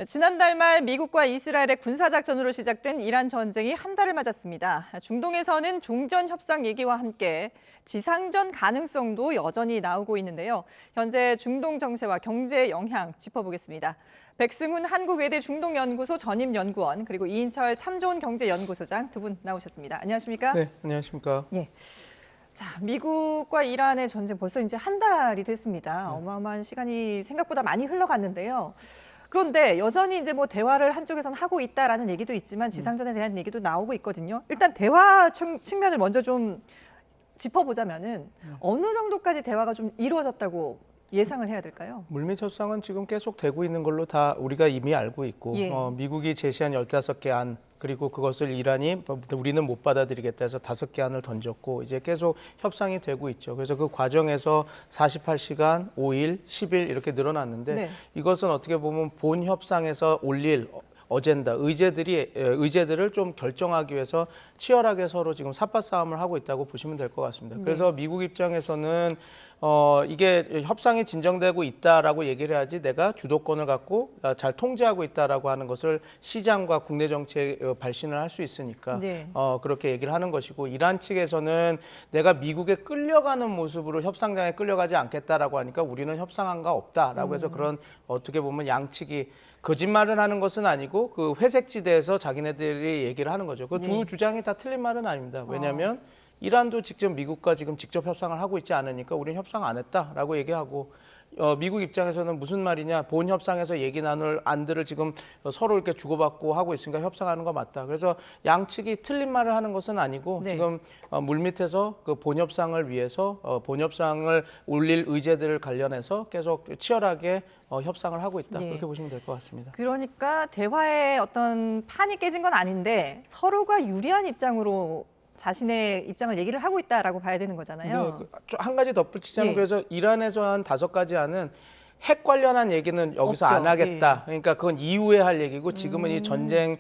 지난달 말 미국과 이스라엘의 군사작전으로 시작된 이란 전쟁이 한 달을 맞았습니다. 중동에서는 종전 협상 얘기와 함께 지상전 가능성도 여전히 나오고 있는데요. 현재 중동 정세와 경제 영향 짚어보겠습니다. 백승훈 한국외대 중동연구소 전임연구원 그리고 이인철 참좋은경제연구소장 두 분 나오셨습니다. 안녕하십니까? 네, 안녕하십니까? 예. 자, 미국과 이란의 전쟁 벌써 이제 한 달이 됐습니다. 어마어마한 시간이 생각보다 많이 흘러갔는데요. 그런데 여전히 이제 뭐 대화를 한쪽에서는 하고 있다라는 얘기도 있지만 지상전에 대한 얘기도 나오고 있거든요. 일단 대화 측면을 먼저 좀 짚어보자면은 어느 정도까지 대화가 좀 이루어졌다고 예상을 해야 될까요? 물밑 협상은 지금 계속 되고 있는 걸로 다 우리가 이미 알고 있고 예. 미국이 제시한 15개 안 그리고 그것을 이란이 우리는 못 받아들이겠다 해서 5개 안을 던졌고 이제 계속 협상이 되고 있죠. 그래서 그 과정에서 48시간, 5일, 10일 이렇게 늘어났는데 네. 이것은 어떻게 보면 본 협상에서 올릴 어젠다, 의제들을 좀 결정하기 위해서 치열하게 서로 지금 삿바 싸움을 하고 있다고 보시면 될 것 같습니다. 그래서 미국 입장에서는 이게 협상이 진정되고 있다라고 얘기를 해야지 내가 주도권을 갖고 잘 통제하고 있다라고 하는 것을 시장과 국내 정치에 발신을 할 수 있으니까 네. 그렇게 얘기를 하는 것이고 이란 측에서는 내가 미국에 끌려가는 모습으로 협상장에 끌려가지 않겠다라고 하니까 우리는 협상한가 없다라고 해서 그런 어떻게 보면 양측이 거짓말을 하는 것은 아니고 그 회색지대에서 자기네들이 얘기를 하는 거죠. 그 두 주장이 다 틀린 말은 아닙니다. 왜냐하면 이란도 직접 미국과 지금 직접 협상을 하고 있지 않으니까 우리는 협상 안 했다라고 얘기하고 미국 입장에서는 무슨 말이냐 본 협상에서 얘기 나눌 안들을 지금 서로 이렇게 주고받고 하고 있으니까 협상하는 거 맞다. 그래서 양측이 틀린 말을 하는 것은 아니고 네. 지금 물밑에서 그 본 협상을 위해서 본 협상을 올릴 의제들을 관련해서 계속 치열하게 협상을 하고 있다. 예. 그렇게 보시면 될 것 같습니다. 그러니까 대화의 어떤 판이 깨진 건 아닌데 서로가 유리한 입장으로 자신의 입장을 얘기를 하고 있다라고 봐야 되는 거잖아요. 네, 한 가지 덧붙이자면 예. 그래서 이란에서 한 5가지 안은 핵 관련한 얘기는 여기서 없죠. 안 하겠다. 그러니까 그건 이후에 할 얘기고 지금은 이 전쟁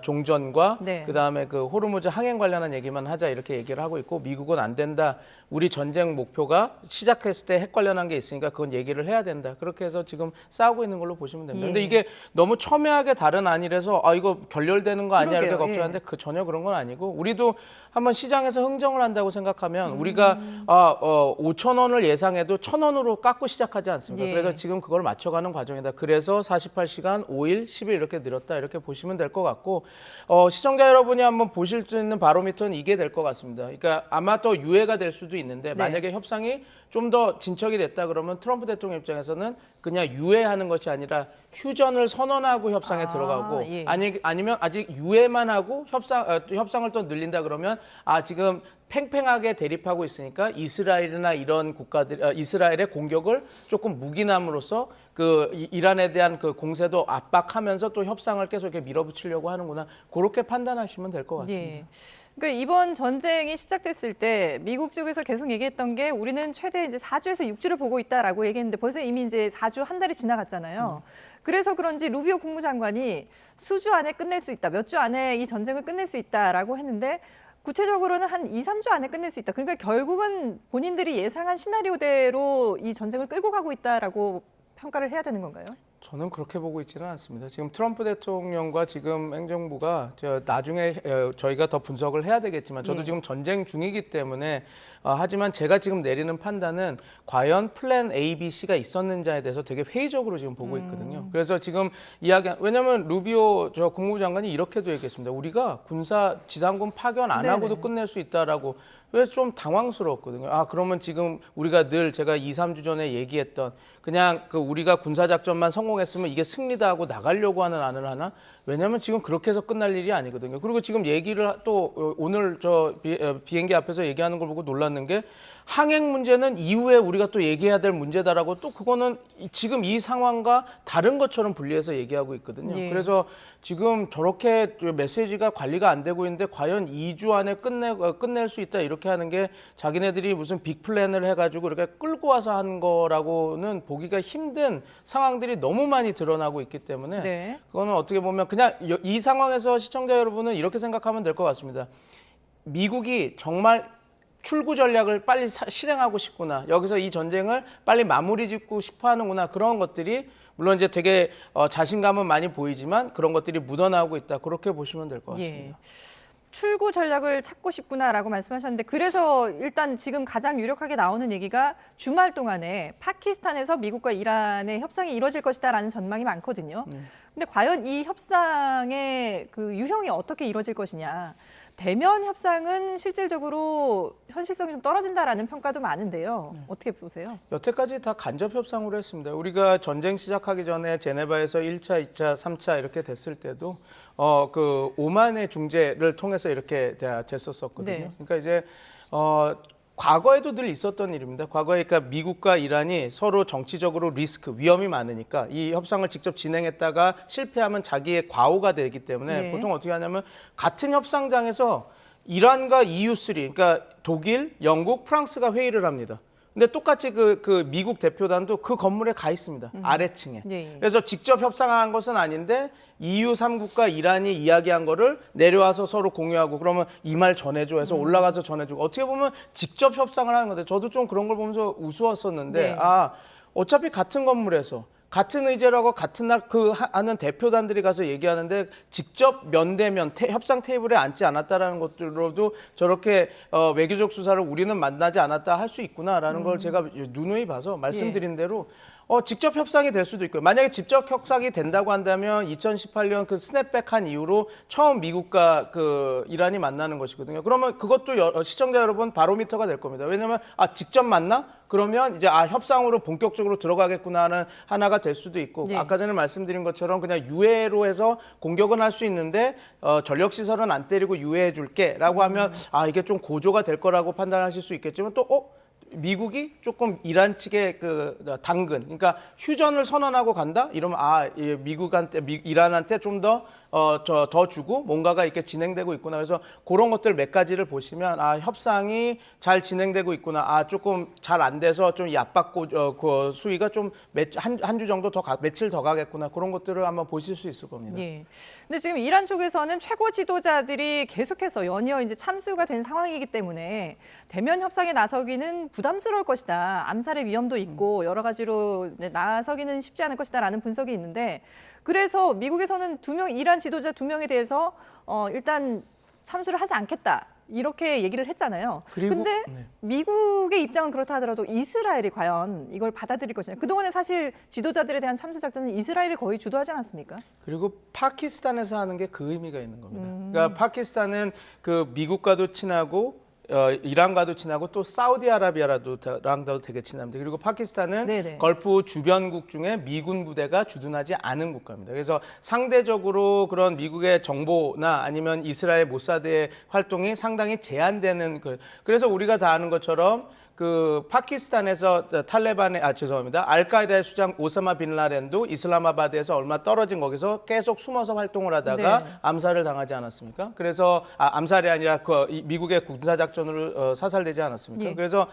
종전과 네. 그다음에 그 호르무즈 항행 관련한 얘기만 하자 이렇게 얘기를 하고 있고 미국은 안 된다. 우리 전쟁 목표가 시작했을 때 핵 관련한 게 있으니까 그건 얘기를 해야 된다. 그렇게 해서 지금 싸우고 있는 걸로 보시면 됩니다. 예. 근데 이게 너무 첨예하게 다른 안이라서 이거 결렬되는 거 아니야 이렇게 그러게요. 걱정하는데 예. 전혀 그런 건 아니고 우리도 한번 시장에서 흥정을 한다고 생각하면 우리가 5천 원을 예상해도 1,000원으로 깎고 시작하지 않습니까? 예. 그래서 지금 그걸 맞춰가는 과정이다. 그래서 48시간, 5일, 10일 이렇게 늘었다. 이렇게 보시면 될 것 같고 시청자 여러분이 한번 보실 수 있는 바로미터는 이게 될 것 같습니다. 그러니까 아마 또 유예가 될 수도 있는데 만약에 협상이 좀 더 진척이 됐다 그러면 트럼프 대통령 입장에서는 그냥 유예하는 것이 아니라 휴전을 선언하고 협상에 들어가고 예. 아니면 아직 유예만 하고 협상을 또 늘린다 그러면 지금 팽팽하게 대립하고 있으니까 이스라엘이나 이런 국가들 이스라엘의 공격을 조금 묵인함으로써 그 이란에 대한 그 공세도 압박하면서 또 협상을 계속 이렇게 밀어붙이려고 하는구나 그렇게 판단하시면 될 것 같습니다. 예. 그러니까 이번 전쟁이 시작됐을 때 미국 쪽에서 계속 얘기했던 게 우리는 최대 이제 4주에서 6주를 보고 있다라고 얘기했는데 벌써 이미 이제 4주 한 달이 지나갔잖아요. 그래서 그런지 루비오 국무장관이 수주 안에 끝낼 수 있다. 몇 주 안에 이 전쟁을 끝낼 수 있다라고 했는데 구체적으로는 한 2, 3주 안에 끝낼 수 있다. 그러니까 결국은 본인들이 예상한 시나리오대로 이 전쟁을 끌고 가고 있다라고 평가를 해야 되는 건가요? 저는 그렇게 보고 있지는 않습니다. 지금 트럼프 대통령과 지금 행정부가 나중에 저희가 더 분석을 해야 되겠지만 저도 지금 전쟁 중이기 때문에 하지만 제가 지금 내리는 판단은 과연 플랜 A, B, C가 있었는지에 대해서 되게 회의적으로 지금 보고 있거든요. 그래서 지금 왜냐하면 루비오 국무부 장관이 이렇게도 얘기했습니다. 우리가 지상군 파견 안 하고도 끝낼 수 있다라고. 그래서 좀 당황스러웠거든요. 그러면 지금 우리가 늘 제가 2, 3주 전에 얘기했던 그냥 우리가 군사작전만 성공했으면 이게 승리다 하고 나가려고 하는 안을 하나? 왜냐하면 지금 그렇게 해서 끝날 일이 아니거든요. 그리고 지금 얘기를 또 오늘 비행기 앞에서 얘기하는 걸 보고 놀랐는 게 항행 문제는 이후에 우리가 또 얘기해야 될 문제다라고 또 그거는 지금 이 상황과 다른 것처럼 분리해서 얘기하고 있거든요. 예. 그래서 지금 저렇게 메시지가 관리가 안 되고 있는데 과연 2주 안에 끝낼 수 있다 이렇게 하는 게 자기네들이 무슨 빅플랜을 해가지고 이렇게 끌고 와서 한 거라고는 보기가 힘든 상황들이 너무 많이 드러나고 있기 때문에 그거는 어떻게 보면 그냥 이 상황에서 시청자 여러분은 이렇게 생각하면 될 것 같습니다. 미국이 정말 출구 전략을 빨리 실행하고 싶구나. 여기서 이 전쟁을 빨리 마무리 짓고 싶어 하는구나. 그런 것들이 물론 이제 되게 자신감은 많이 보이지만 그런 것들이 묻어나오고 있다. 그렇게 보시면 될 것 같습니다. 예. 출구 전략을 찾고 싶구나라고 말씀하셨는데 그래서 일단 지금 가장 유력하게 나오는 얘기가 주말 동안에 파키스탄에서 미국과 이란의 협상이 이루어질 것이다라는 전망이 많거든요. 근데 과연 이 협상의 그 유형이 어떻게 이루어질 것이냐. 대면 협상은 실질적으로 현실성이 좀 떨어진다라는 평가도 많은데요. 어떻게 보세요? 여태까지 다 간접 협상으로 했습니다. 우리가 전쟁 시작하기 전에 제네바에서 1차, 2차, 3차 이렇게 됐을 때도 그 오만의 중재를 통해서 이렇게 됐었거든요. 네. 그러니까 이제 과거에도 늘 있었던 일입니다. 과거에 그러니까 미국과 이란이 서로 정치적으로 리스크, 위험이 많으니까 이 협상을 직접 진행했다가 실패하면 자기의 과오가 되기 때문에 네. 보통 어떻게 하냐면 같은 협상장에서 이란과 EU3, 그러니까 독일, 영국, 프랑스가 회의를 합니다. 근데 똑같이 그 미국 대표단도 그 건물에 가 있습니다. 아래층에. 네. 그래서 직접 협상한 것은 아닌데 EU 3국과 이란이 이야기한 거를 내려와서 서로 공유하고 그러면 이 말 전해줘 해서 올라가서 전해주고 어떻게 보면 직접 협상을 하는 건데 저도 좀 그런 걸 보면서 우스웠었는데 네. 어차피 같은 건물에서 같은 의제라고 같은 날 하는 대표단들이 가서 얘기하는데 직접 면대면 협상 테이블에 앉지 않았다라는 것들로도 저렇게 외교적 수사를 우리는 만나지 않았다 할 수 있구나라는 걸 제가 누누이 봐서 말씀드린 대로 직접 협상이 될 수도 있고요. 만약에 직접 협상이 된다고 한다면 2018년 그 스냅백한 이후로 처음 미국과 그 이란이 만나는 것이거든요. 그러면 그것도 시청자 여러분 바로미터가 될 겁니다. 왜냐하면 직접 만나? 그러면 이제 협상으로 본격적으로 들어가겠구나 하는 하나가 될 수도 있고 네. 아까 전에 말씀드린 것처럼 그냥 유해로 해서 공격은 할 수 있는데 전력 시설은 안 때리고 유해해 줄게라고 하면 이게 좀 고조가 될 거라고 판단하실 수 있겠지만 또 미국이 조금 이란 측의 그 당근, 그러니까 휴전을 선언하고 간다? 이러면 이란한테 좀 더 주고 뭔가가 이렇게 진행되고 있구나. 그래서 그런 것들 몇 가지를 보시면 협상이 잘 진행되고 있구나. 조금 잘 안 돼서 좀 얕받고 그 수위가 좀 한 주 정도 며칠 더 가겠구나. 그런 것들을 한번 보실 수 있을 겁니다. 예. 근데 지금 이란 쪽에서는 최고 지도자들이 계속해서 연이어 이제 참수가 된 상황이기 때문에 대면 협상에 나서기는 부담스러울 것이다. 암살의 위험도 있고 여러 가지로 나서기는 쉽지 않을 것이다라는 분석이 있는데 그래서 미국에서는 이란 지도자 2명에 대해서 일단 참수를 하지 않겠다. 이렇게 얘기를 했잖아요. 근데 미국의 입장은 그렇다 하더라도 이스라엘이 과연 이걸 받아들일 것이냐. 그동안에 사실 지도자들에 대한 참수 작전은 이스라엘이 거의 주도하지 않았습니까? 그리고 파키스탄에서 하는 게 그 의미가 있는 겁니다. 그러니까 파키스탄은 그 미국과도 친하고 이란과도 친하고 또 사우디아라비아랑도 되게 친합니다. 그리고 파키스탄은 네네. 걸프 주변국 중에 미군 부대가 주둔하지 않은 국가입니다. 그래서 상대적으로 그런 미국의 정보나 아니면 이스라엘 모사드의 활동이 상당히 제한되는 그래서 우리가 다 아는 것처럼 그 파키스탄에서 알카에다의 수장 오사마 빈 라덴도 이슬라마바드에서 얼마 떨어진 거기서 계속 숨어서 활동을 하다가 네. 암살을 당하지 않았습니까? 그래서 암살이 아니라 미국의 군사 작전으로 사살되지 않았습니까? 예. 그래서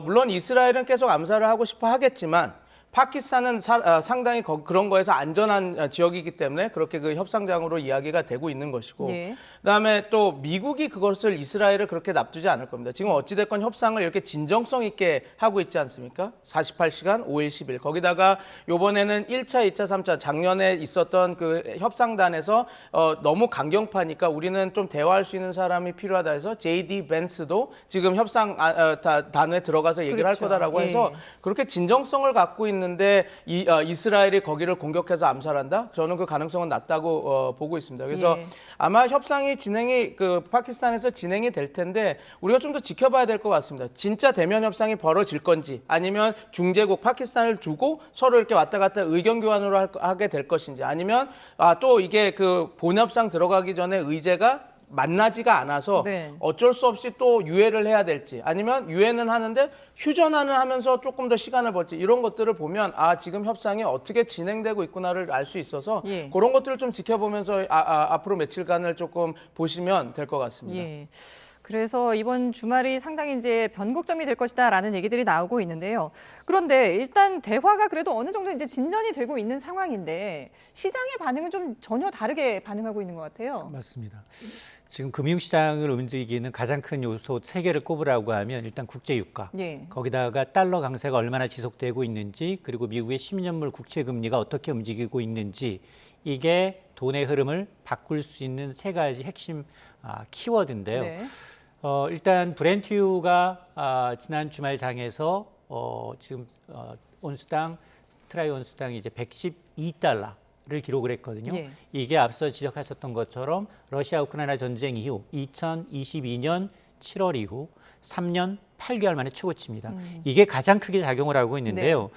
물론 이스라엘은 계속 암살을 하고 싶어 하겠지만 파키스탄은 상당히 그런 거에서 안전한 지역이기 때문에 그렇게 그 협상장으로 이야기가 되고 있는 것이고 예. 그다음에 또 미국이 그것을 이스라엘을 그렇게 납두지 않을 겁니다. 지금 어찌됐건 협상을 이렇게 진정성 있게 하고 있지 않습니까? 48시간, 5일, 10일. 거기다가 이번에는 1차, 2차, 3차 작년에 있었던 그 협상단에서 너무 강경파니까 우리는 좀 대화할 수 있는 사람이 필요하다 해서 J.D. 벤스도 지금 협상 단에 들어가서 얘기를 할 그렇죠. 거다라고 해서 예. 그렇게 진정성을 갖고 있는데 이스라엘이 거기를 공격해서 암살한다? 저는 그 가능성은 낮다고 보고 있습니다. 그래서 예. 아마 협상이 파키스탄에서 진행이 될 텐데 우리가 좀 더 지켜봐야 될 것 같습니다. 진짜 대면 협상이 벌어질 건지 아니면 중재국 파키스탄을 두고 서로 이렇게 왔다 갔다 의견 교환으로 하게 될 것인지 아니면 또 이게 그 본협상 들어가기 전에 의제가 만나지가 않아서 네. 어쩔 수 없이 또 유예를 해야 될지 아니면 유예는 하는데 휴전하는 하면서 조금 더 시간을 벌지 이런 것들을 보면 지금 협상이 어떻게 진행되고 있구나를 알 수 있어서 예. 그런 것들을 좀 지켜보면서 앞으로 며칠간을 조금 보시면 될 것 같습니다. 예. 그래서 이번 주말이 상당히 이제 변곡점이 될 것이다라는 얘기들이 나오고 있는데요. 그런데 일단 대화가 그래도 어느 정도 이제 진전이 되고 있는 상황인데 시장의 반응은 좀 전혀 다르게 반응하고 있는 것 같아요. 맞습니다. 지금 금융시장을 움직이는 가장 큰 요소 세 개를 꼽으라고 하면 일단 국제유가, 예. 거기다가 달러 강세가 얼마나 지속되고 있는지, 그리고 미국의 10년물 국채 금리가 어떻게 움직이고 있는지, 이게 돈의 흐름을 바꿀 수 있는 세 가지 핵심 키워드인데요. 네. 일단 브렌트유가 지난 주말 장에서 지금 온스당 트라이 온스당 이제 112달러를 기록을 했거든요. 예. 이게 앞서 지적하셨던 것처럼 러시아 우크라이나 전쟁 이후 2022년 7월 이후 3년 8개월 만에 최고치입니다. 이게 가장 크게 작용을 하고 있는데요.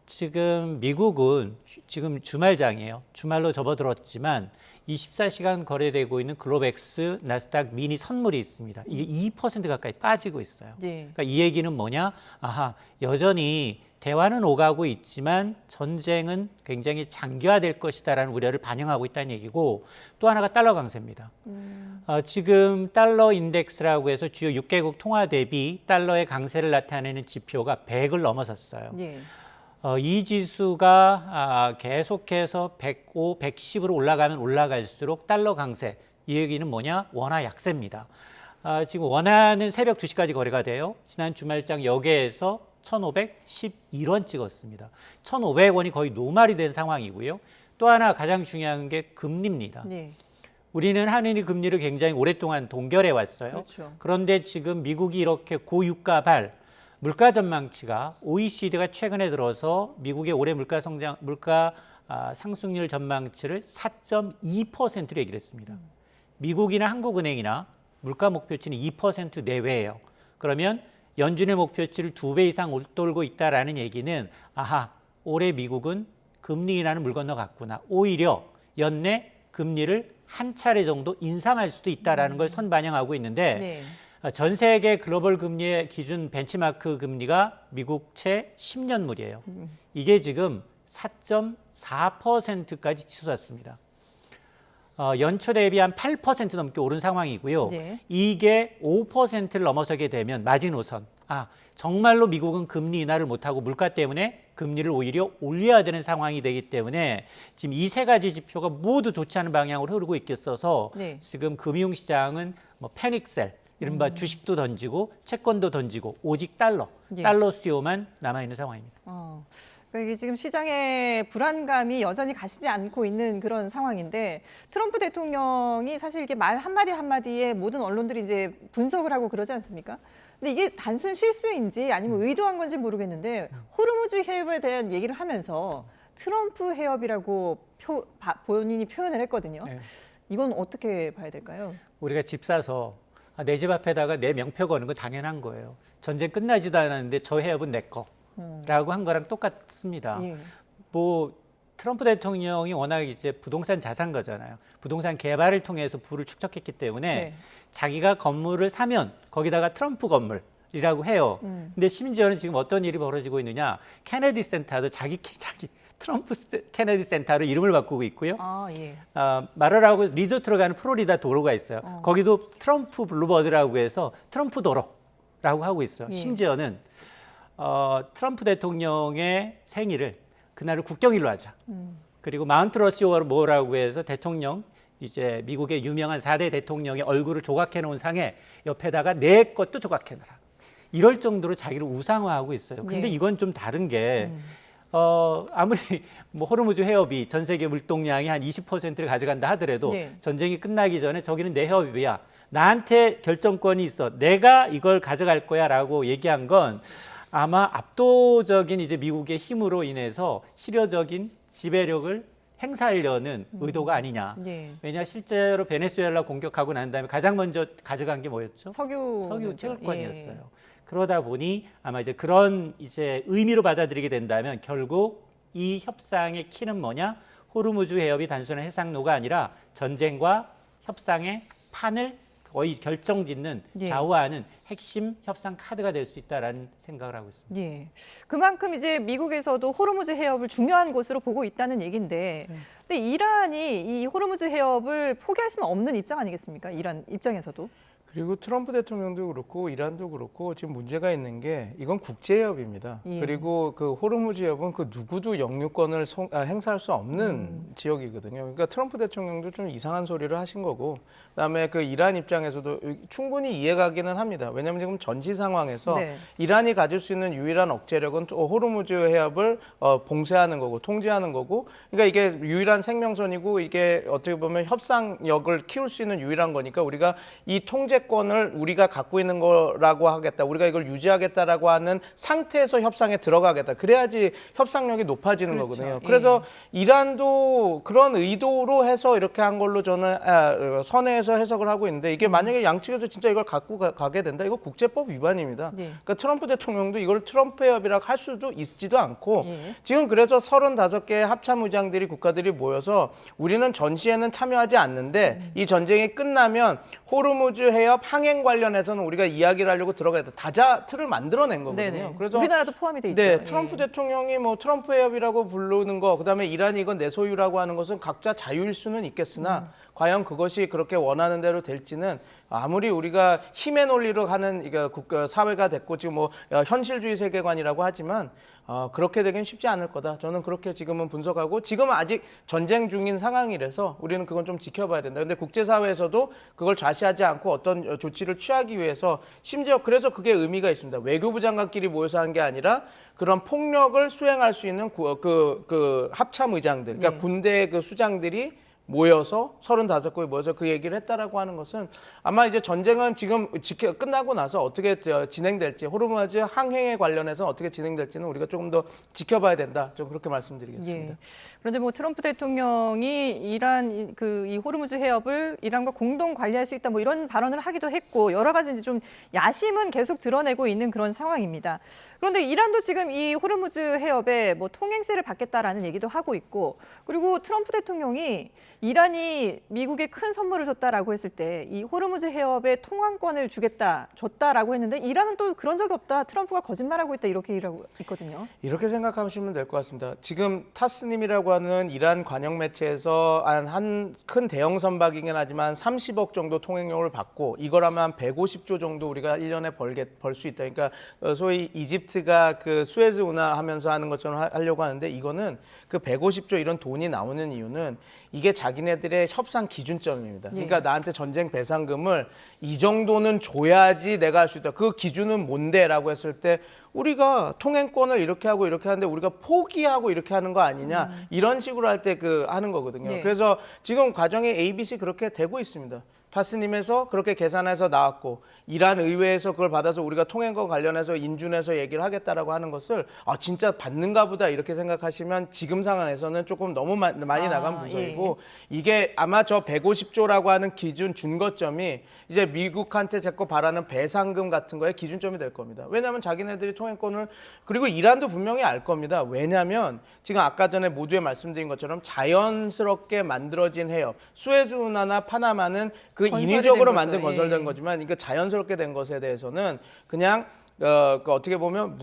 지금 미국은 지금 주말장이에요. 주말로 접어들었지만 24시간 거래되고 있는 글로백스 나스닥 미니 선물이 있습니다. 이게 2% 가까이 빠지고 있어요. 예. 그러니까 이 얘기는 뭐냐? 아하, 여전히 대화는 오가고 있지만 전쟁은 굉장히 장기화될 것이다라는 우려를 반영하고 있다는 얘기고, 또 하나가 달러 강세입니다. 지금 달러 인덱스라고 해서 주요 6개국 통화 대비 달러의 강세를 나타내는 지표가 100을 넘어섰어요. 예. 이 지수가 계속해서 105, 110으로 올라가면 올라갈수록 달러 강세, 이 얘기는 뭐냐? 원화 약세입니다. 지금 원화는 새벽 2시까지 거래가 돼요. 지난 주말장 여기에서 1,511원 찍었습니다. 1,500원이 거의 노말이 된 상황이고요. 또 하나 가장 중요한 게 금리입니다. 예. 우리는 한은이 금리를 굉장히 오랫동안 동결해 왔어요. 그렇죠. 그런데 지금 미국이 이렇게 고유가발 물가 전망치가 OECD가 최근에 들어서 미국의 올해 물가 상승률 전망치를 4.2%로 얘기를 했습니다. 미국이나 한국은행이나 물가 목표치는 2% 내외예요. 그러면 연준의 목표치를 2배 이상 웃돌고 있다라는 얘기는 아하, 올해 미국은 금리 인하는 물 건너갔구나. 오히려 연내 금리를 한 차례 정도 인상할 수도 있다라는 걸 선반영하고 있는데 네. 전 세계 글로벌 금리의 기준 벤치마크 금리가 미국채 10년물이에요. 이게 지금 4.4%까지 치솟았습니다. 연초 대비 한 8% 넘게 오른 상황이고요. 네. 이게 5%를 넘어서게 되면 마지노선. 정말로 미국은 금리 인하를 못하고 물가 때문에 금리를 오히려 올려야 되는 상황이 되기 때문에 지금 이 세 가지 지표가 모두 좋지 않은 방향으로 흐르고 있겠어서 네. 지금 금융시장은 뭐 패닉셀, 이른바 주식도 던지고 채권도 던지고 오직 달러 수요만 남아있는 상황입니다. 그러니까 이게 지금 시장의 불안감이 여전히 가시지 않고 있는 그런 상황인데 트럼프 대통령이 사실 이게 말 한마디 한마디에 모든 언론들이 이제 분석을 하고 그러지 않습니까? 근데 이게 단순 실수인지 아니면 의도한 건지 모르겠는데 호르무즈 해협에 대한 얘기를 하면서 트럼프 해협이라고 본인이 표현을 했거든요. 네. 이건 어떻게 봐야 될까요? 우리가 집 사서 내 집 앞에다가 내 명표 거는 건 당연한 거예요. 전쟁 끝나지도 않았는데 저 해협은 내 거라고 한 거랑 똑같습니다. 예. 뭐 트럼프 대통령이 워낙 이제 부동산 자산가잖아요. 부동산 개발을 통해서 부를 축적했기 때문에 네. 자기가 건물을 사면 거기다가 트럼프 건물이라고 해요. 근데 심지어는 지금 어떤 일이 벌어지고 있느냐? 케네디 센터도 자기 트럼프 케네디 센터로 이름을 바꾸고 있고요. 예. 마르라고 리조트로 가는 플로리다 도로가 있어요. 거기도 트럼프 블루버드라고 해서 트럼프 도로라고 하고 있어요. 예. 심지어는 트럼프 대통령의 생일을 그날을 국경일로 하자. 그리고 마운트 러시워라고 해서 대통령 이제 미국의 유명한 4대 대통령의 얼굴을 조각해 놓은 상에 옆에다가 내 것도 조각해 놔라. 이럴 정도로 자기를 우상화하고 있어요. 근데 예. 이건 좀 다른 게 아무리 뭐 호르무즈 해협이 전 세계 물동량이 한 20%를 가져간다 하더라도 네. 전쟁이 끝나기 전에 저기는 내 해협이야. 나한테 결정권이 있어. 내가 이걸 가져갈 거야라고 얘기한 건 아마 압도적인 이제 미국의 힘으로 인해서 실효적인 지배력을 행사하려는 의도가 아니냐. 네. 왜냐 실제로 베네수엘라 공격하고 난 다음에 가장 먼저 가져간 게 뭐였죠? 석유 채굴권이었어요. 예. 그러다 보니 아마 이제 그런 이제 의미로 받아들이게 된다면 결국 이 협상의 키는 뭐냐? 호르무즈 해협이 단순한 해상로가 아니라 전쟁과 협상의 판을 거의 결정짓는 예. 좌우하는 핵심 협상 카드가 될 수 있다라는 생각을 하고 있습니다. 예. 그만큼 이제 미국에서도 호르무즈 해협을 중요한 곳으로 보고 있다는 얘기인데, 근데 이란이 이 호르무즈 해협을 포기할 수는 없는 입장 아니겠습니까? 이란 입장에서도. 그리고 트럼프 대통령도 그렇고 이란도 그렇고 지금 문제가 있는 게 이건 국제협입니다. 예. 그리고 그 호르무즈 협은 그 누구도 영유권을 행사할 수 없는 지역이거든요. 그러니까 트럼프 대통령도 좀 이상한 소리를 하신 거고, 그다음에 그 이란 입장에서도 충분히 이해가기는 합니다. 왜냐하면 지금 전시 상황에서 네. 이란이 가질 수 있는 유일한 억제력은 호르무즈 해협을 봉쇄하는 거고 통제하는 거고, 그러니까 이게 유일한 생명선이고 이게 어떻게 보면 협상력을 키울 수 있는 유일한 거니까 우리가 이 통제권을 우리가 갖고 있는 거라고 하겠다, 우리가 이걸 유지하겠다라고 하는 상태에서 협상에 들어가겠다. 그래야지 협상력이 높아지는 그렇죠. 거거든요. 예. 그래서 이란도 그런 의도로 해서 이렇게 한 걸로 저는 선회해서 해석을 하고 있는데, 이게 만약에 양측에서 진짜 이걸 갖고 가게 된다, 이거 국제법 위반입니다. 네. 그러니까 트럼프 대통령도 이걸 트럼프 협이라고 할 수도 있지도 않고, 예. 지금 그래서 35개의 합참 의장들이 국가들이 모여서 우리는 전시에는 참여하지 않는데 이 전쟁이 끝나면 호르무즈 해협 항행 관련해서는 우리가 이야기를 하려고 들어가야 돼. 다자 틀을 만들어낸 거거든요. 네네. 그래서 우리나라도 포함이 돼 있죠. 네, 트럼프 예. 대통령이 뭐 트럼프 해협이라고 부르는 거, 그다음에 이란이 이건 내 소유라고 하는 것은 각자 자유일 수는 있겠으나 과연 그것이 그렇게 원하는 대로 될지는, 아무리 우리가 힘의 논리로 하는 국가 사회가 됐고 지금 뭐 현실주의 세계관이라고 하지만 그렇게 되긴 쉽지 않을 거다. 저는 그렇게 지금은 분석하고, 지금은 아직 전쟁 중인 상황이라서 우리는 그건 좀 지켜봐야 된다. 근데 국제사회에서도 그걸 좌시하지 않고 어떤 조치를 취하기 위해서, 심지어 그래서 그게 의미가 있습니다. 외교부 장관끼리 모여서 한 게 아니라 그런 폭력을 수행할 수 있는 그 합참 의장들, 그러니까 군대 그 수장들이 모여서 35곳이 모여서 그 얘기를 했다라고 하는 것은, 아마 이제 전쟁은 지금 끝나고 나서 어떻게 진행될지, 호르무즈 항행에 관련해서 어떻게 진행될지는 우리가 조금 더 지켜봐야 된다. 좀 그렇게 말씀드리겠습니다. 예. 그런데 뭐 트럼프 대통령이 이란 이 호르무즈 해협을 이란과 공동 관리할 수 있다, 뭐 이런 발언을 하기도 했고, 여러 가지 이제 좀 야심은 계속 드러내고 있는 그런 상황입니다. 그런데 이란도 지금 이 호르무즈 해협에 뭐 통행세를 받겠다라는 얘기도 하고 있고, 그리고 트럼프 대통령이 이란이 미국에 큰 선물을 줬다라고 했을 때 이 호르무즈 해협에 통항권을 줬다라고 했는데, 이란은 또 그런 적이 없다, 트럼프가 거짓말하고 있다, 이렇게 얘기하고 있거든요. 이렇게 생각하시면 될 것 같습니다. 지금 타스님이라고 하는 이란 관영 매체에서 한 큰 대형 선박이긴 하지만 30억 정도 통행료를 받고, 이거라면 한 150조 정도 우리가 1년에 벌 수 있다. 그러니까 소위 이집트가 그 수에즈 운하하면서 하는 것처럼 하려고 하는데, 이거는 그 150조 이런 돈이 나오는 이유는 이게 자기네들의 협상 기준점입니다. 그러니까 나한테 전쟁 배상금을 이 정도는 줘야지 내가 할 수 있다. 그 기준은 뭔데라고 했을 때, 우리가 통행권을 이렇게 하고 이렇게 하는데 우리가 포기하고 이렇게 하는 거 아니냐, 이런 식으로 할 때 하는 거거든요. 네. 그래서 지금 과정이 ABC 그렇게 되고 있습니다. 타스님에서 그렇게 계산해서 나왔고, 이란 의회에서 그걸 받아서 우리가 통행권 관련해서 인준해서 얘기를 하겠다라고 하는 것을 진짜 받는가 보다 이렇게 생각하시면 지금 상황에서는 조금 너무 많이 나간 분석이고, 이게 아마 저 150조라고 하는 기준 준거점이 이제 미국한테 자꾸 바라는 배상금 같은 거에 기준점이 될 겁니다. 왜냐하면 자기네들이 통행권을, 그리고 이란도 분명히 알 겁니다. 왜냐하면 지금 아까 전에 모두에 말씀드린 것처럼 자연스럽게 만들어진 해협, 수에즈 운하나 파나마는 그 인위적으로 건설된 거지만, 이거 자연스럽게 된 것에 대해서는 그냥 어떻게 보면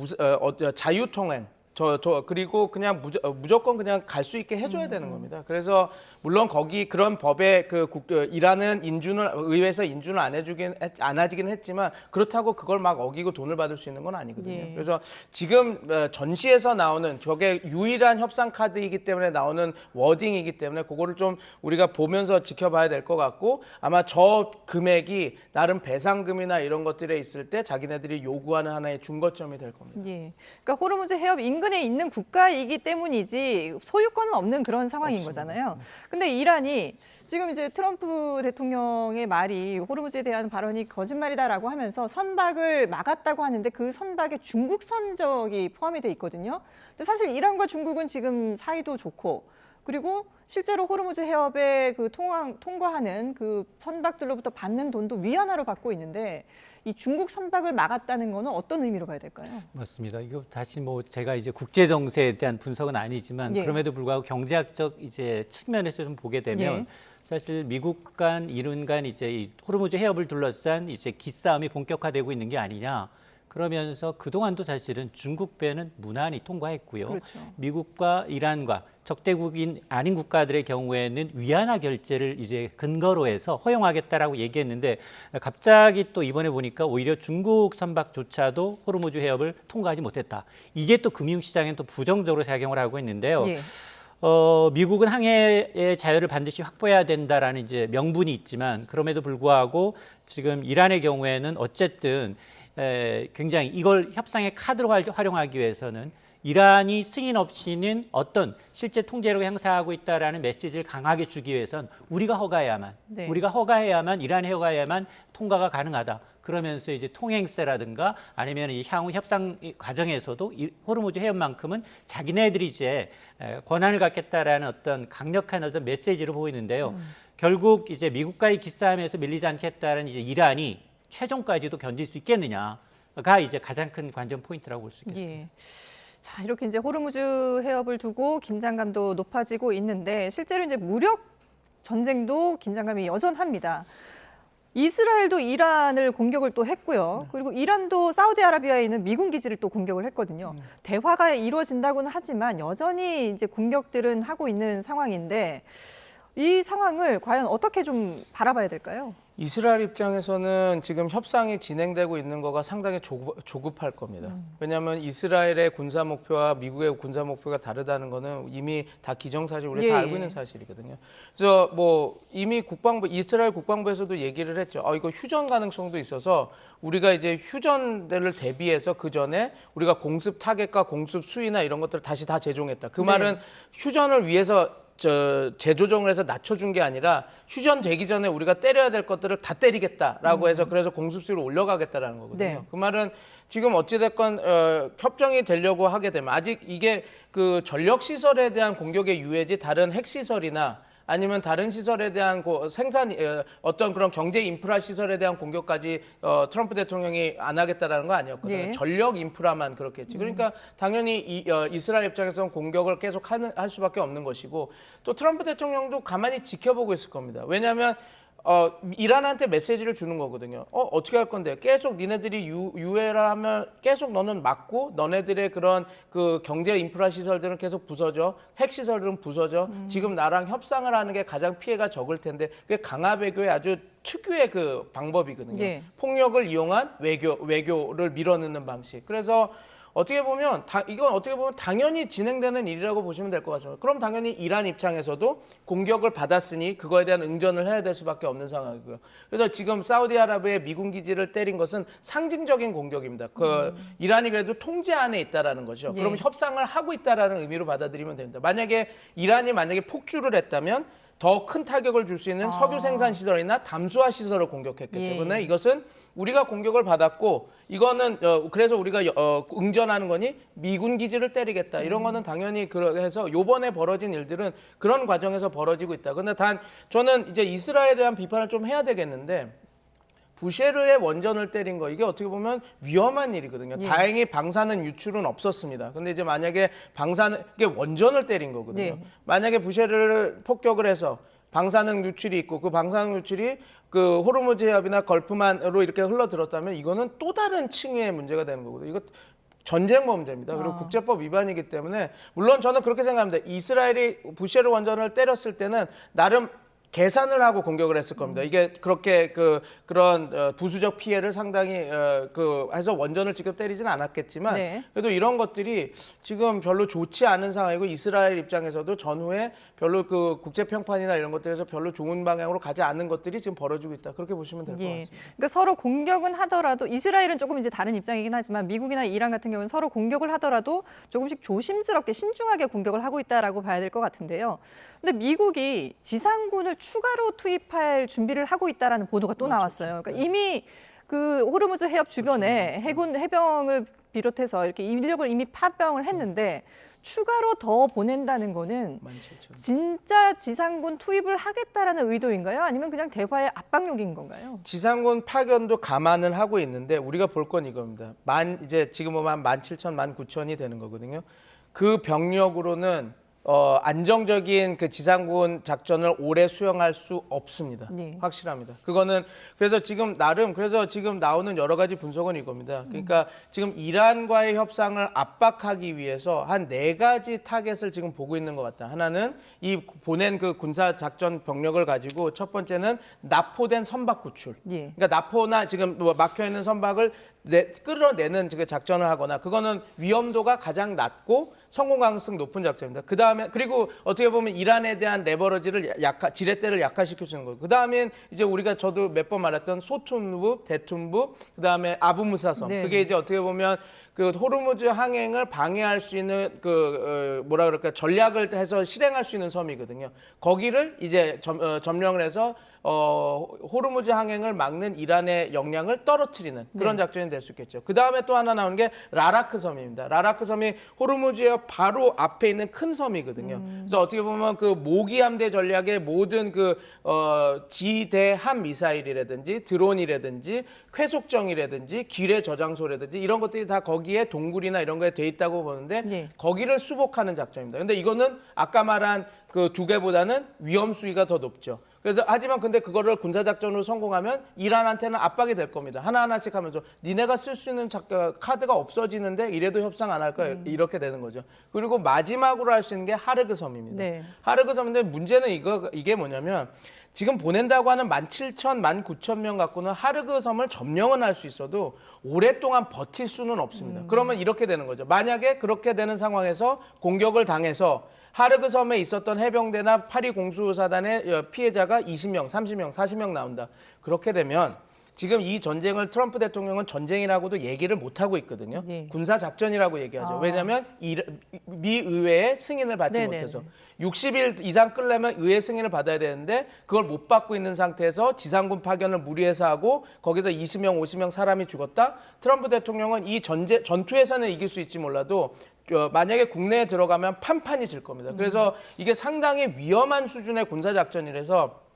자유통행, 그리고 그냥 무조건 그냥 갈 수 있게 해줘야 되는 겁니다. 그래서 물론 거기 그런 법에 이란은 의회에서 인준을 안 하긴 했지만, 그렇다고 그걸 막 어기고 돈을 받을 수 있는 건 아니거든요. 예. 그래서 지금 전시에서 나오는 저게 유일한 협상 카드이기 때문에 나오는 워딩이기 때문에 그거를 좀 우리가 보면서 지켜봐야 될 것 같고, 아마 저 금액이 나름 배상금이나 이런 것들에 있을 때 자기네들이 요구하는 하나의 준거점이 될 겁니다. 예. 그러니까 호르무즈 해협 인근에 있는 국가이기 때문이지 소유권은 없는 그런 상황인 거잖아요. 근데 이란이 지금 이제 트럼프 대통령의 말이, 호르무즈에 대한 발언이 거짓말이다라고 하면서 선박을 막았다고 하는데, 그 선박에 중국 선적이 포함이 돼 있거든요. 근데 사실 이란과 중국은 지금 사이도 좋고, 그리고 실제로 호르무즈 해협에 그 통과하는 그 선박들로부터 받는 돈도 위안화로 받고 있는데, 이 중국 선박을 막았다는 거는 어떤 의미로 봐야 될까요? 맞습니다. 이거 다시 뭐 제가 이제 국제 정세에 대한 분석은 아니지만, 예. 그럼에도 불구하고 경제학적 이제 측면에서 좀 보게 되면, 예. 사실 미국 간, 이란 간 이제 이 호르무즈 해협을 둘러싼 이제 기싸움이 본격화되고 있는 게 아니냐. 그러면서 그동안도 사실은 중국 배는 무난히 통과했고요. 그렇죠. 미국과 이란과 적대국인 아닌 국가들의 경우에는 위안화 결제를 이제 근거로 해서 허용하겠다라고 얘기했는데 갑자기 또 이번에 보니까 오히려 중국 선박조차도 호르무즈 해협을 통과하지 못했다. 이게 또 금융시장엔 또 부정적으로 작용을 하고 있는데요. 예. 미국은 항해의 자유를 반드시 확보해야 된다라는 이제 명분이 있지만 그럼에도 불구하고 지금 이란의 경우에는 어쨌든 굉장히 이걸 협상의 카드로 활용하기 위해서는 이란이 승인 없이는 어떤 실제 통제력을 행사하고 있다라는 메시지를 강하게 주기 위해선 우리가 허가해야만 이란이 허가해야만 통과가 가능하다. 그러면서 이제 통행세라든가 아니면 이 향후 협상 과정에서도 이 호르무즈 해협만큼은 자기네들이 이제 권한을 갖겠다라는 어떤 강력한 어떤 메시지로 보이는데요. 결국 이제 미국과의 기싸움에서 밀리지 않겠다는 이제 이란이 최종까지도 견딜 수 있겠느냐가 이제 가장 큰 관전 포인트라고 볼 수 있겠습니다. 예. 자, 이렇게 이제 호르무즈 해협을 두고 긴장감도 높아지고 있는데 실제로 이제 무력 전쟁도 긴장감이 여전합니다. 이스라엘도 이란을 공격을 또 했고요. 그리고 이란도 사우디아라비아에 있는 미군 기지를 또 공격을 했거든요. 대화가 이루어진다고는 하지만 여전히 이제 공격들은 하고 있는 상황인데 이 상황을 과연 어떻게 좀 바라봐야 될까요? 이스라엘 입장에서는 지금 협상이 진행되고 있는 거가 상당히 조급할 겁니다. 왜냐하면 이스라엘의 군사 목표와 미국의 군사 목표가 다르다는 거는 이미 다 기정사실, 우리가 다 알고 있는 사실이거든요. 그래서 뭐 이미 이스라엘 국방부에서도 얘기를 했죠. 이거 휴전 가능성도 있어서 우리가 이제 휴전을 대비해서 그 전에 우리가 공습 타겟과 공습 수위나 이런 것들을 다시 다 재종했다. 그 말은 휴전을 위해서 재조정을 해서 낮춰준 게 아니라 휴전되기 전에 우리가 때려야 될 것들을 다 때리겠다라고 해서 그래서 공습수를 올려가겠다라는 거거든요. 네. 그 말은 지금 어찌됐건 협정이 되려고 하게 되면 아직 이게 그 전력시설에 대한 공격의 유해지 다른 핵시설이나 아니면 다른 시설에 대한 어떤 그런 경제 인프라 시설에 대한 공격까지 트럼프 대통령이 안 하겠다라는 거 아니었거든요. 예. 전력 인프라만 그렇게 했지. 그러니까 당연히 이스라엘 입장에서는 공격을 계속 할 수밖에 없는 것이고 또 트럼프 대통령도 가만히 지켜보고 있을 겁니다. 왜냐하면 이란한테 메시지를 주는 거거든요. 어떻게 할 건데? 계속 니네들이 유해라 하면 계속 너는 막고 너네들의 그런 그 경제 인프라 시설들은 계속 부서져. 핵 시설들은 부서져. 지금 나랑 협상을 하는 게 가장 피해가 적을 텐데 그게 강압외교의 아주 특유의 그 방법이거든요. 네. 폭력을 이용한 외교를 밀어넣는 방식. 그래서 어떻게 보면 이건 어떻게 보면 당연히 진행되는 일이라고 보시면 될 것 같습니다. 그럼 당연히 이란 입장에서도 공격을 받았으니 그거에 대한 응전을 해야 될 수밖에 없는 상황이고요. 그래서 지금 사우디아라비아의 미군 기지를 때린 것은 상징적인 공격입니다. 이란이 그래도 통제 안에 있다라는 거죠. 네. 그럼 협상을 하고 있다라는 의미로 받아들이면 됩니다. 만약에 이란이 폭주를 했다면 더 큰 타격을 줄 수 있는 석유 생산 시설이나 담수화 시설을 공격했겠죠. 예. 그런데 이것은 우리가 공격을 받았고 이거는 그래서 우리가 응전하는 거니 미군 기지를 때리겠다. 이런 거는 당연히 그래서 요번에 벌어진 일들은 그런 과정에서 벌어지고 있다. 근데 저는 이제 이스라엘에 대한 비판을 좀 해야 되겠는데 부셰르의 원전을 때린 거 이게 어떻게 보면 위험한 일이거든요. 예. 다행히 방사능 유출은 없었습니다. 근데 이제 만약에 이게 원전을 때린 거거든요. 네. 만약에 부셰르를 폭격을 해서 방사능 유출이 있고 그 방사능 유출이 그 호르무즈 해협이나 걸프만으로 이렇게 흘러들었다면 이거는 또 다른 층의 문제가 되는 거거든요. 이거 전쟁 범죄입니다. 그리고 국제법 위반이기 때문에 물론 저는 그렇게 생각합니다. 이스라엘이 부셰르 원전을 때렸을 때는 나름 계산을 하고 공격을 했을 겁니다. 이게 그렇게 그런 부수적 피해를 상당히 해서 원전을 직접 때리지는 않았겠지만 네. 그래도 이런 것들이 지금 별로 좋지 않은 상황이고 이스라엘 입장에서도 전후에 별로 그 국제 평판이나 이런 것들에서 별로 좋은 방향으로 가지 않는 것들이 지금 벌어지고 있다. 그렇게 보시면 될 것 예. 같습니다. 그러니까 서로 공격은 하더라도 이스라엘은 조금 이제 다른 입장이긴 하지만 미국이나 이란 같은 경우는 서로 공격을 하더라도 조금씩 조심스럽게 신중하게 공격을 하고 있다라고 봐야 될 것 같은데요. 근데 미국이 지상군을 추가로 투입할 준비를 하고 있다라는 보도가 또 나왔어요. 그러니까 이미 그 호르무즈 해협 주변에 해병을 비롯해서 이렇게 인력을 이미 파병을 했는데 추가로 더 보낸다는 거는 17,000. 진짜 지상군 투입을 하겠다라는 의도인가요? 아니면 그냥 대화의 압박용인 건가요? 지상군 파견도 감안을 하고 있는데 우리가 볼 건 이겁니다. 이제 지금 보면 17,000, 19,000이 되는 거거든요. 그 병력으로는 안정적인 그 지상군 작전을 오래 수행할 수 없습니다. 네. 확실합니다. 그거는 그래서 지금 나오는 여러 가지 분석은 이겁니다. 그러니까 지금 이란과의 협상을 압박하기 위해서 한 4가지 타겟을 지금 보고 있는 것 같다. 하나는 이 보낸 그 군사 작전 병력을 가지고 첫 번째는 납포된 선박 구출. 예. 그러니까 납포나 지금 뭐 막혀 있는 선박을 끌어내는 그 작전을 하거나 그거는 위험도가 가장 낮고 성공 가능성 높은 작전입니다. 그 다음에 그리고 어떻게 보면 이란에 대한 레버러지를 지렛대를 약화시킬 수 있는 거예요. 그 다음엔 이제 우리가 저도 몇 번 말했던 소툰부, 대툰부, 그 다음에 아부무사섬. 네. 그게 이제 어떻게 보면 그 호르무즈 항행을 방해할 수 있는 뭐라 그럴까 전략을 해서 실행할 수 있는 섬이거든요. 거기를 이제 점령을 해서 호르무즈 항행을 막는 이란의 역량을 떨어뜨리는 그런 작전이 될 수 있겠죠. 그 다음에 또 하나 나오는 게 라라크 섬입니다. 라라크 섬이 호르무즈의 바로 앞에 있는 큰 섬이거든요. 그래서 어떻게 보면 그 모기 함대 전략의 모든 지대함 미사일이라든지 드론이라든지 회속정이라든지 기뢰 저장소라든지 이런 것들이 다 거기에 동굴이나 이런 거에 돼 있다고 보는데 네. 거기를 수복하는 작전입니다. 근데 이거는 아까 말한 그 2개보다는 위험 수위가 더 높죠. 그래서 하지만 근데 그거를 군사 작전으로 성공하면 이란한테는 압박이 될 겁니다. 하나하나씩 하면서 니네가 쓸 수 있는 카드가 없어지는데 이래도 협상 안 할까 이렇게 되는 거죠. 그리고 마지막으로 할 수 있는 게 하르그 섬입니다. 네. 하르그 섬인데 문제는 이게 뭐냐면 지금 보낸다고 하는 17,000, 19,000명 갖고는 하르그 섬을 점령은 할 수 있어도 오랫동안 버틸 수는 없습니다. 그러면 이렇게 되는 거죠. 만약에 그렇게 되는 상황에서 공격을 당해서 하르그 섬에 있었던 해병대나 파리 공수사단의 피해자가 20명, 30명, 40명 나온다. 그렇게 되면 지금 이 전쟁을 트럼프 대통령은 전쟁이라고도 얘기를 못하고 있거든요. 네. 군사작전이라고 얘기하죠. 아. 왜냐하면 미 의회의 승인을 받지 네네네. 못해서 60일 이상 끌려면 의회 승인을 받아야 되는데 그걸 못 받고 있는 상태에서 지상군 파견을 무리해서 하고 거기서 20명, 50명 사람이 죽었다. 트럼프 대통령은 이 전투에서는 이길 수 있지 몰라도 만약에 국내에 들어가면 판판이 질 겁니다. 그래서 이게 상당히 위험한 수준의 군사작전이라서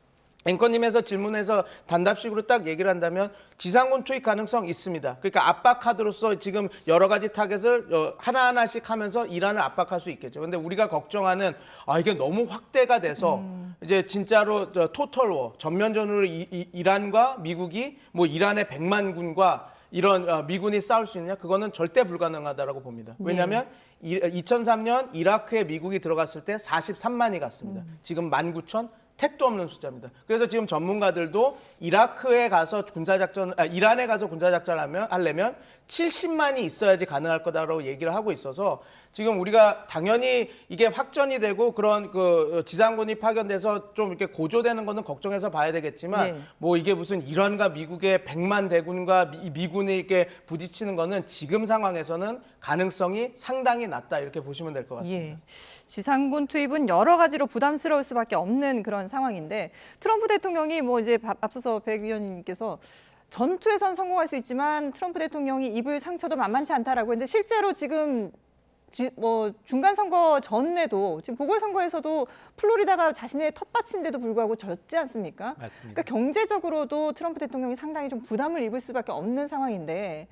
앵커님에서 질문해서 단답식으로 딱 얘기를 한다면 지상군 투입 가능성 있습니다. 그러니까 압박 카드로서 지금 여러 가지 타겟을 하나하나씩 하면서 이란을 압박할 수 있겠죠. 근데 우리가 걱정하는 이게 너무 확대가 돼서 이제 진짜로 토털워 전면전으로 이란과 미국이 뭐 이란의 100만 군과 이런 미군이 싸울 수 있느냐? 그거는 절대 불가능하다라고 봅니다. 왜냐하면 2003년 이라크에 미국이 들어갔을 때 43만이 갔습니다. 지금 19,000 택도 없는 숫자입니다. 그래서 지금 전문가들도 이란에 가서 군사작전을 하려면 70만이 있어야지 가능할 거다라고 얘기를 하고 있어서 지금 우리가 당연히 이게 확전이 되고 그런 지상군이 파견돼서 좀 이렇게 고조되는 거는 걱정해서 봐야 되겠지만 네. 뭐 이게 무슨 이란과 미국의 100만 대군과 미군이 이렇게 부딪히는 거는 지금 상황에서는 가능성이 상당히 낮다 이렇게 보시면 될 것 같습니다. 예. 지상군 투입은 여러 가지로 부담스러울 수밖에 없는 그런 상황인데 트럼프 대통령이 뭐 이제 앞서서 백 위원님께서 전투에선 성공할 수 있지만 트럼프 대통령이 입을 상처도 만만치 않다라고 했는데 실제로 지금 중간 선거 전에도 지금 보궐선거에서도 플로리다가 자신의 텃밭인데도 불구하고 졌지 않습니까? 맞습니다. 그러니까 경제적으로도 트럼프 대통령이 상당히 좀 부담을 입을 수밖에 없는 상황인데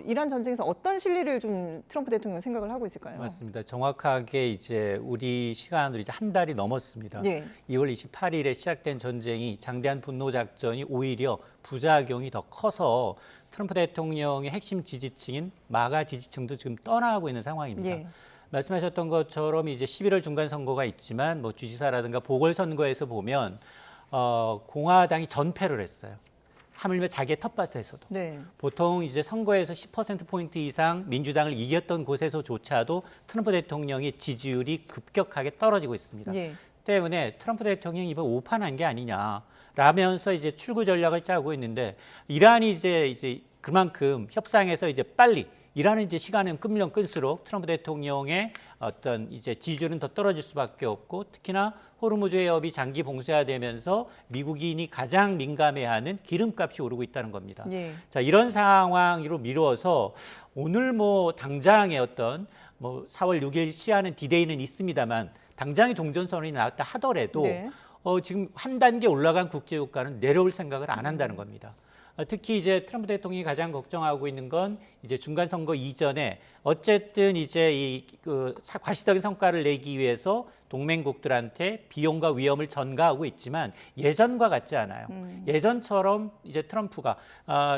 이란 전쟁에서 어떤 실리를 좀 트럼프 대통령 생각을 하고 있을까요? 맞습니다. 정확하게 이제 우리 시간으로 이제 한 달이 넘었습니다. 예. 2월 28일에 시작된 전쟁이 장대한 분노 작전이 오히려 부작용이 더 커서 트럼프 대통령의 핵심 지지층인 마가 지지층도 지금 떠나고 있는 상황입니다. 예. 말씀하셨던 것처럼 이제 11월 중간 선거가 있지만 뭐 주지사라든가 보궐선거에서 보면 공화당이 전패를 했어요. 하물며 자기의 텃밭에서도. 네. 보통 이제 선거에서 10%포인트 이상 민주당을 이겼던 곳에서조차도 트럼프 대통령의 지지율이 급격하게 떨어지고 있습니다. 예. 때문에 트럼프 대통령이 이번 오판한 게 아니냐. 라면서 이제 출구 전략을 짜고 있는데 이란이 이제 그만큼 협상에서 이제 빨리 이란은 이제 시간은 끌면 끌수록 트럼프 대통령의 어떤 이제 지지율은 더 떨어질 수밖에 없고 특히나 호르무즈 해협이 장기 봉쇄화되면서 미국인이 가장 민감해하는 기름값이 오르고 있다는 겁니다. 예. 자, 이런 상황으로 미루어서 오늘 뭐 당장의 어떤 뭐 4월 6일 시하는 디데이는 있습니다만 당장의 동전선언이 나왔다 하더라도 네. 지금 한 단계 올라간 국제유가는 내려올 생각을 안 한다는 겁니다. 특히 이제 트럼프 대통령이 가장 걱정하고 있는 건 이제 중간 선거 이전에 어쨌든 이제 그 과시적인 성과를 내기 위해서 동맹국들한테 비용과 위험을 전가하고 있지만 예전과 같지 않아요. 예전처럼 이제 트럼프가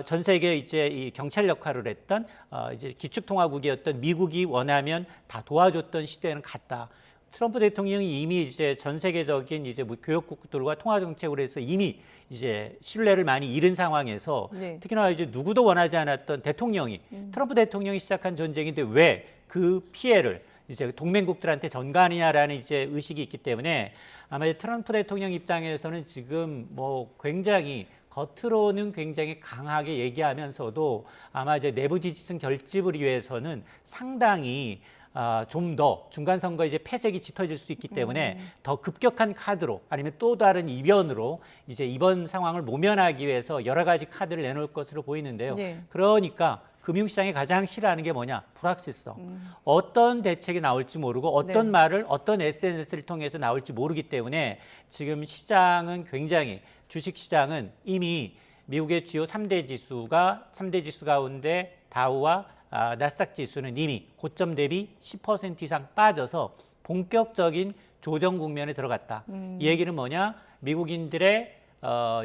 전 세계 이제 이 경찰 역할을 했던 이제 기축통화국이었던 미국이 원하면 다 도와줬던 시대는 갔다. 트럼프 대통령이 이미 이제 전 세계적인 이제 교역국들과 통화 정책으로 해서 이미 이제 신뢰를 많이 잃은 상황에서 네. 특히나 이제 누구도 원하지 않았던 대통령이 트럼프 대통령이 시작한 전쟁인데 왜 그 피해를 이제 동맹국들한테 전가하느냐라는 이제 의식이 있기 때문에 아마 트럼프 대통령 입장에서는 지금 뭐 굉장히 겉으로는 굉장히 강하게 얘기하면서도 아마 이제 내부 지지층 결집을 위해서는 상당히 좀 더 중간 선거 이제 패색이 짙어질 수 있기 때문에 더 급격한 카드로 아니면 또 다른 이변으로 이제 이번 상황을 모면하기 위해서 여러 가지 카드를 내놓을 것으로 보이는데요. 네. 그러니까 금융시장이 가장 싫어하는 게 뭐냐? 불확실성. 어떤 대책이 나올지 모르고 어떤 네. 말을 어떤 SNS를 통해서 나올지 모르기 때문에 지금 시장은 굉장히 주식시장은 이미 미국의 주요 3대 지수 가운데 다우와 나스닥 지수는 이미 고점 대비 10% 이상 빠져서 본격적인 조정 국면에 들어갔다. 이 얘기는 뭐냐? 미국인들의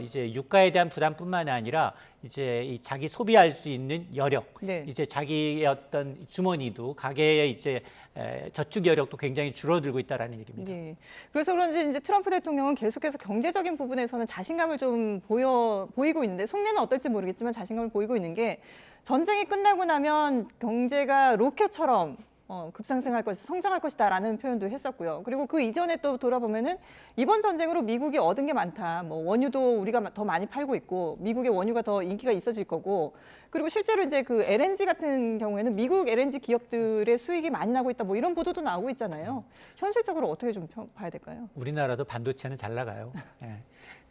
이제 유가에 대한 부담뿐만 아니라 이제 이 자기 소비할 수 있는 여력, 네. 이제 자기의 어떤 주머니도 가계의 이제 저축 여력도 굉장히 줄어들고 있다라는 얘기입니다. 예. 그래서 그런지 이제 트럼프 대통령은 계속해서 경제적인 부분에서는 자신감을 좀 보이고 있는데 속내는 어떨지 모르겠지만 자신감을 보이고 있는 게 전쟁이 끝나고 나면 경제가 로켓처럼 급상승할 것이 성장할 것이다라는 표현도 했었고요. 그리고 그 이전에 또 돌아보면은 이번 전쟁으로 미국이 얻은 게 많다. 뭐 원유도 우리가 더 많이 팔고 있고 미국의 원유가 더 인기가 있어질 거고 그리고 실제로 이제 그 LNG 같은 경우에는 미국 LNG 기업들의 수익이 많이 나고 있다. 뭐 이런 보도도 나오고 있잖아요. 현실적으로 어떻게 좀 봐야 될까요? 우리나라도 반도체는 잘 나가요. 예.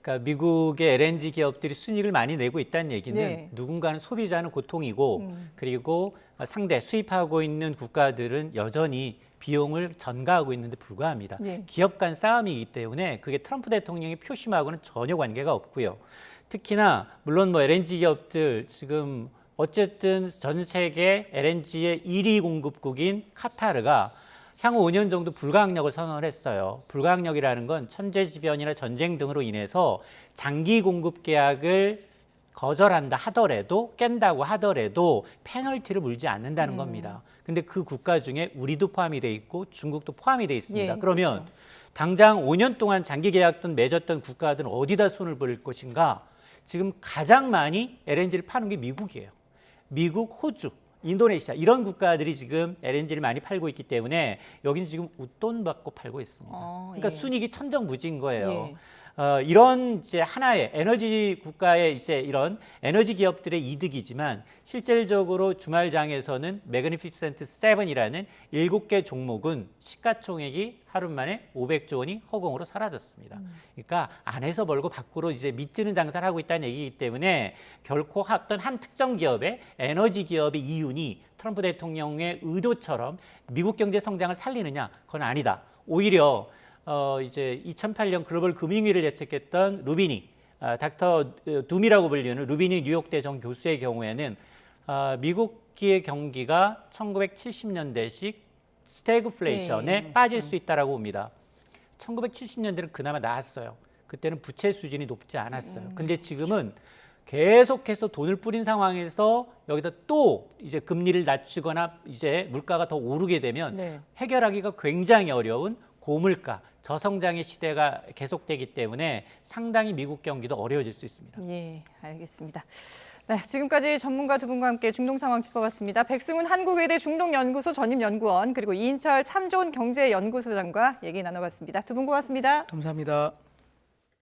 그러니까 미국의 LNG 기업들이 순이익을 많이 내고 있다는 얘기는 네. 누군가는 소비자는 고통이고 그리고 상대 수입하고 있는 국가들은 여전히 비용을 전가하고 있는데 불과합니다. 네. 기업 간 싸움이기 때문에 그게 트럼프 대통령의 표심하고는 전혀 관계가 없고요. 특히나 물론 뭐 LNG 기업들 지금 어쨌든 전 세계 LNG의 1위 공급국인 카타르가 향후 5년 정도 불가항력을 선언을 했어요. 불가항력이라는 건 천재지변이나 전쟁 등으로 인해서 장기 공급 계약을 거절한다 하더라도 깬다고 하더라도 페널티를 물지 않는다는 겁니다. 근데 그 국가 중에 우리도 포함이 돼 있고 중국도 포함이 돼 있습니다. 예, 그러면 그렇죠. 당장 5년 동안 장기 계약든 맺었던 국가들은 어디다 손을 벌릴 것인가? 지금 가장 많이 LNG를 파는 게 미국이에요. 미국, 호주, 인도네시아 이런 국가들이 지금 LNG를 많이 팔고 있기 때문에 여기는 지금 웃돈 받고 팔고 있습니다. 그러니까 예. 순이익이 천정부지인 거예요. 예. 이런 이제 하나의 에너지 국가의 이제 이런 에너지 기업들의 이득이지만 실질적으로 주말장에서는 매그니피센트 7이라는 7개 종목은 시가총액이 하루 만에 500조 원이 허공으로 사라졌습니다. 그러니까 안에서 벌고 밖으로 이제 밑지는 장사를 하고 있다는 얘기이기 때문에 결코 어떤 한 특정 기업의 에너지 기업의 이윤이 트럼프 대통령의 의도처럼 미국 경제 성장을 살리느냐? 그건 아니다. 오히려 이제 2008년 글로벌 금융위기를 예측했던 루비니, 닥터 둠이라고 불리는 루비니 뉴욕대 전 교수의 경우에는 미국의 경기가 1970년대식 스태그플레이션에 빠질 수 있다라고 봅니다. 1970년대는 그나마 나았어요. 그때는 부채 수준이 높지 않았어요. 근데 지금은 계속해서 돈을 뿌린 상황에서 여기다 또 이제 금리를 낮추거나 이제 물가가 더 오르게 되면 네. 해결하기가 굉장히 어려운 고물가, 저성장의 시대가 계속되기 때문에 상당히 미국 경기도 어려워질 수 있습니다. 예, 알겠습니다. 네, 지금까지 전문가 두 분과 함께 중동 상황 짚어봤습니다. 백승훈 한국외대 중동연구소 전임연구원 그리고 이인철 참좋은 경제연구소장과 얘기 나눠봤습니다. 두 분 고맙습니다. 감사합니다.